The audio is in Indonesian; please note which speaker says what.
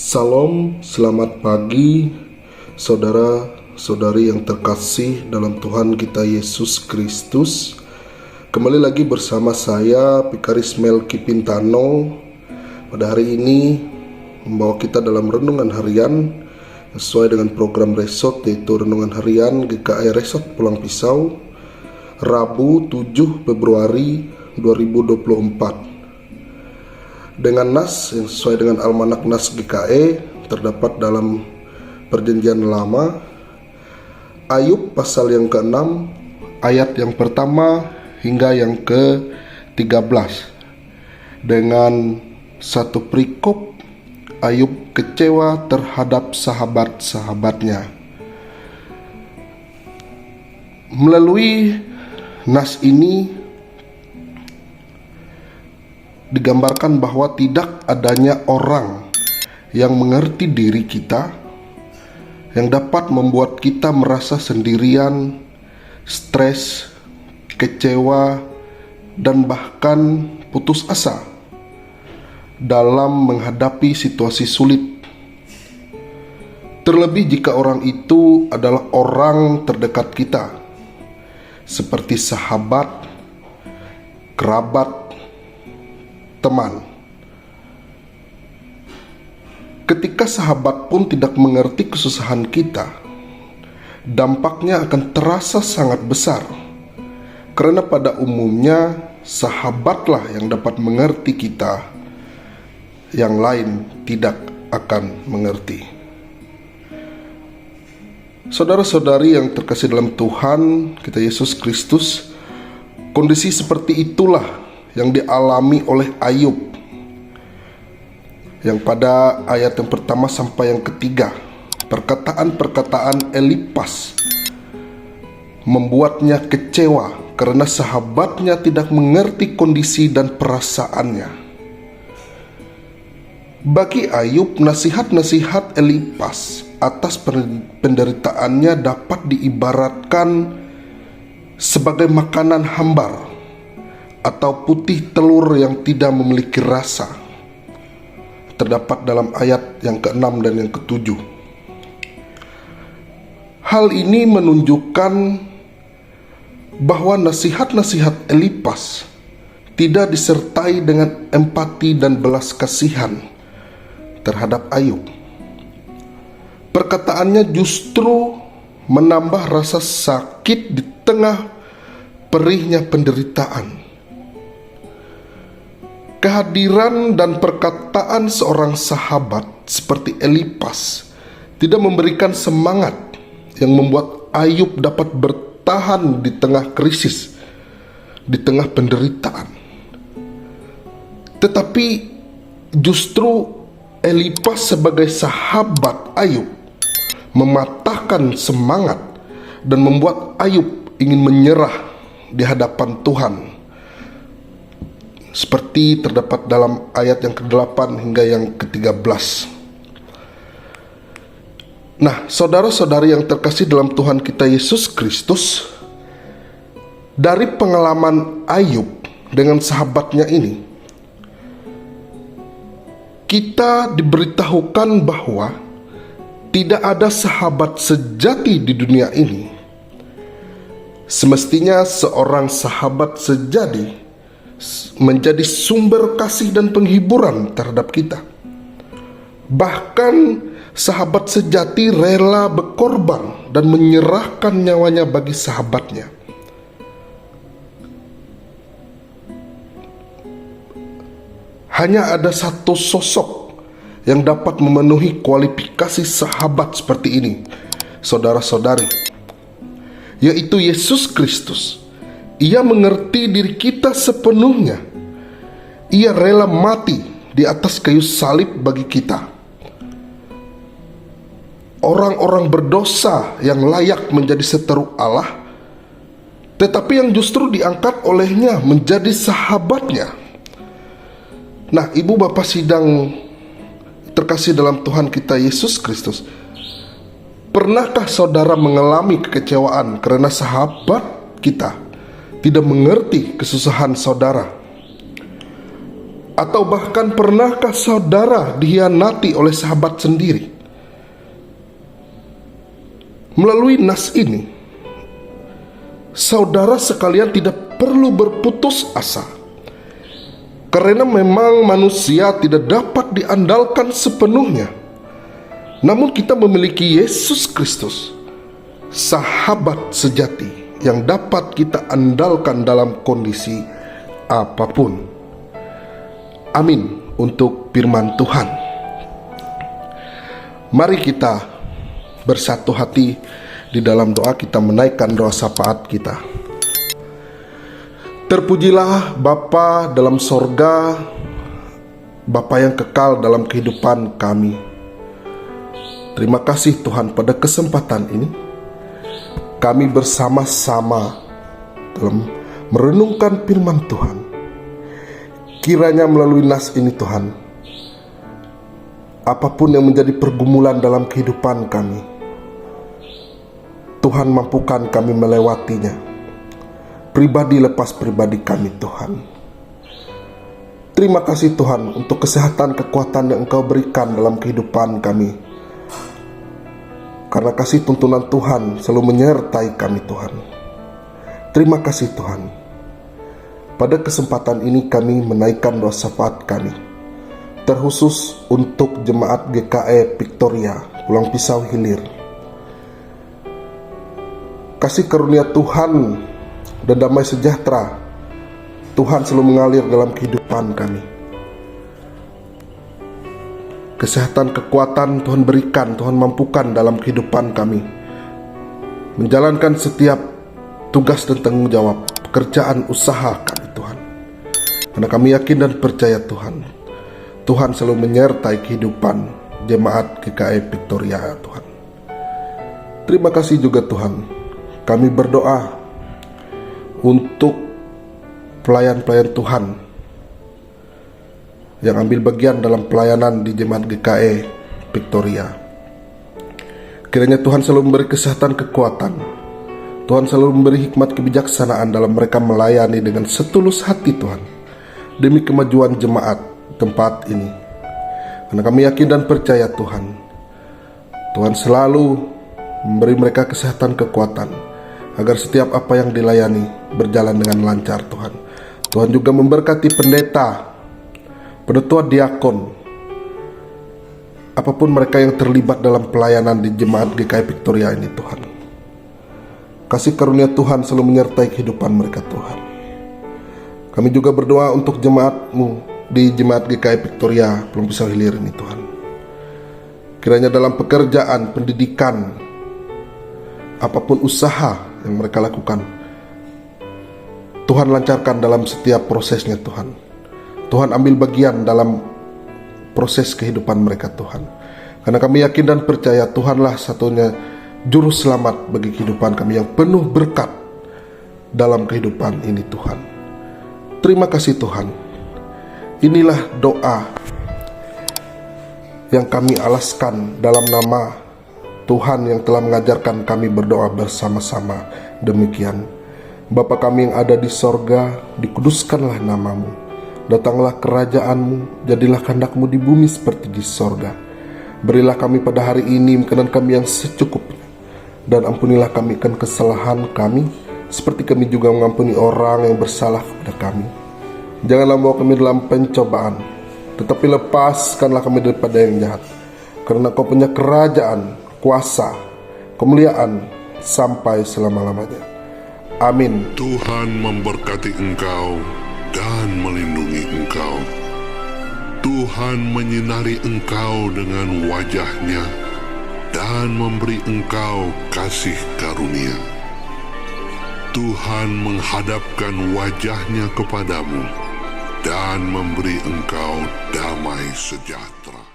Speaker 1: Salam, selamat pagi, saudara-saudari yang terkasih dalam Tuhan kita Yesus Kristus. Kembali lagi bersama saya, Pikaris Melki Pintano. Pada hari ini membawa kita dalam renungan harian sesuai dengan program Resot, yaitu renungan harian GKI Resot Pulang Pisau, Rabu 7 Februari 2024. Dengan nas yang sesuai dengan Almanak Nas GKE terdapat dalam Perjanjian Lama, Ayub pasal yang ke-6 ayat yang pertama hingga yang ke-13. Dengan satu perikop, Ayub kecewa terhadap sahabat-sahabatnya. Melalui nas ini digambarkan bahwa tidak adanya orang yang mengerti diri kita, yang dapat membuat kita merasa sendirian, stres, kecewa, dan bahkan putus asa dalam menghadapi situasi sulit. Terlebih jika orang itu adalah orang terdekat kita, seperti sahabat, kerabat, teman. Ketika sahabat pun tidak mengerti kesusahan kita, dampaknya akan terasa sangat besar, karena pada umumnya sahabatlah yang dapat mengerti kita, yang lain tidak akan mengerti. Saudara-saudari yang terkasih dalam Tuhan kita Yesus Kristus, kondisi seperti itulah yang dialami oleh Ayub, yang pada ayat yang pertama sampai yang ketiga, perkataan-perkataan Elifas membuatnya kecewa karena sahabatnya tidak mengerti kondisi dan perasaannya. Bagi Ayub, nasihat-nasihat Elifas atas penderitaannya dapat diibaratkan sebagai makanan hambar atau putih telur yang tidak memiliki rasa, terdapat dalam ayat yang ke-6 dan yang ke-7. Hal ini menunjukkan bahwa nasihat-nasihat Elifas tidak disertai dengan empati dan belas kasihan terhadap Ayub. Perkataannya justru menambah rasa sakit di tengah perihnya penderitaan. Kehadiran dan perkataan seorang sahabat seperti Elifas tidak memberikan semangat yang membuat Ayub dapat bertahan di tengah krisis, di tengah penderitaan. Tetapi justru Elifas sebagai sahabat Ayub mematahkan semangat dan membuat Ayub ingin menyerah di hadapan Tuhan, seperti terdapat dalam ayat yang ke-8 hingga yang ke-13. Nah, saudara-saudari yang terkasih dalam Tuhan kita Yesus Kristus, dari pengalaman Ayub dengan sahabatnya ini, kita diberitahukan bahwa tidak ada sahabat sejati di dunia ini. Semestinya seorang sahabat sejati menjadi sumber kasih dan penghiburan terhadap kita. Bahkan sahabat sejati rela berkorban dan menyerahkan nyawanya bagi sahabatnya. Hanya ada satu sosok yang dapat memenuhi kualifikasi sahabat seperti ini, saudara-saudari, yaitu Yesus Kristus. Ia mengerti diri kita sepenuhnya. Ia rela mati di atas kayu salib bagi kita. Orang-orang berdosa yang layak menjadi seteru Allah, tetapi yang justru diangkat olehnya menjadi sahabatnya. Nah, ibu bapak sidang terkasih dalam Tuhan kita Yesus Kristus, pernahkah saudara mengalami kekecewaan karena sahabat kita tidak mengerti kesusahan saudara? Atau bahkan pernahkah saudara dikhianati oleh sahabat sendiri? Melalui nas ini, saudara sekalian tidak perlu berputus asa, karena memang manusia tidak dapat diandalkan sepenuhnya. Namun kita memiliki Yesus Kristus, sahabat sejati yang dapat kita andalkan dalam kondisi apapun. Amin untuk firman Tuhan. Mari kita bersatu hati di dalam doa, kita menaikkan doa syafaat kita. Terpujilah Bapa dalam sorga, Bapa yang kekal dalam kehidupan kami. Terima kasih Tuhan, pada kesempatan ini kami bersama-sama dalam merenungkan firman Tuhan. Kiranya melalui nas ini Tuhan, apapun yang menjadi pergumulan dalam kehidupan kami, Tuhan mampukan kami melewatinya, pribadi lepas pribadi kami Tuhan. Terima kasih Tuhan untuk kesehatan, kekuatan yang Engkau berikan dalam kehidupan kami. Karena kasih tuntunan Tuhan selalu menyertai kami Tuhan. Terima kasih Tuhan. Pada kesempatan ini kami menaikkan doa syafaat kami, terkhusus untuk jemaat GKE Victoria Pulang Pisau Hilir. Kasih karunia Tuhan dan damai sejahtera Tuhan selalu mengalir dalam kehidupan kami. Kesehatan, kekuatan Tuhan berikan, Tuhan mampukan dalam kehidupan kami, menjalankan setiap tugas dan tanggung jawab pekerjaan usaha kami Tuhan. Karena kami yakin dan percaya Tuhan, Tuhan selalu menyertai kehidupan jemaat GKE Victoria Tuhan. Terima kasih juga Tuhan. Kami berdoa untuk pelayan-pelayan Tuhan yang ambil bagian dalam pelayanan di jemaat GKE Victoria. Kiranya Tuhan selalu memberi kesehatan, kekuatan. Tuhan selalu memberi hikmat kebijaksanaan dalam mereka melayani dengan setulus hati Tuhan, demi kemajuan jemaat tempat ini. Karena kami yakin dan percaya Tuhan, Tuhan selalu memberi mereka kesehatan, kekuatan, agar setiap apa yang dilayani berjalan dengan lancar Tuhan. Tuhan juga memberkati pendeta, penetua diakon, apapun mereka yang terlibat dalam pelayanan di jemaat GKI Victoria ini Tuhan. Kasih karunia Tuhan selalu menyertai kehidupan mereka Tuhan. Kami juga berdoa untuk jemaat-Mu di jemaat GKI Victoria Pulang Pisau Hilir ini Tuhan. Kiranya dalam pekerjaan, pendidikan, apapun usaha yang mereka lakukan, Tuhan lancarkan dalam setiap prosesnya Tuhan. Tuhan ambil bagian dalam proses kehidupan mereka Tuhan. Karena kami yakin dan percaya Tuhanlah satunya juru selamat bagi kehidupan kami yang penuh berkat dalam kehidupan ini Tuhan. Terima kasih Tuhan. Inilah doa yang kami alaskan dalam nama Tuhan yang telah mengajarkan kami berdoa bersama-sama. Demikian, Bapa kami yang ada di sorga, dikuduskanlah namamu. Datanglah kerajaan-Mu, jadilah kehendak-Mu di bumi seperti di sorga. Berilah kami pada hari ini makanan kami yang secukupnya, dan ampunilah kami akan kesalahan kami, seperti kami juga mengampuni orang yang bersalah kepada kami. Janganlah membawa kami dalam pencobaan, tetapi lepaskanlah kami daripada yang jahat. Karena Kau punya kerajaan, kuasa, kemuliaan sampai selama-lamanya. Amin.
Speaker 2: Tuhan memberkati engkau dan melindungi engkau. Tuhan menyinari engkau dengan wajah-Nya dan memberi engkau kasih karunia. Tuhan menghadapkan wajah-Nya kepadamu dan memberi engkau damai sejahtera.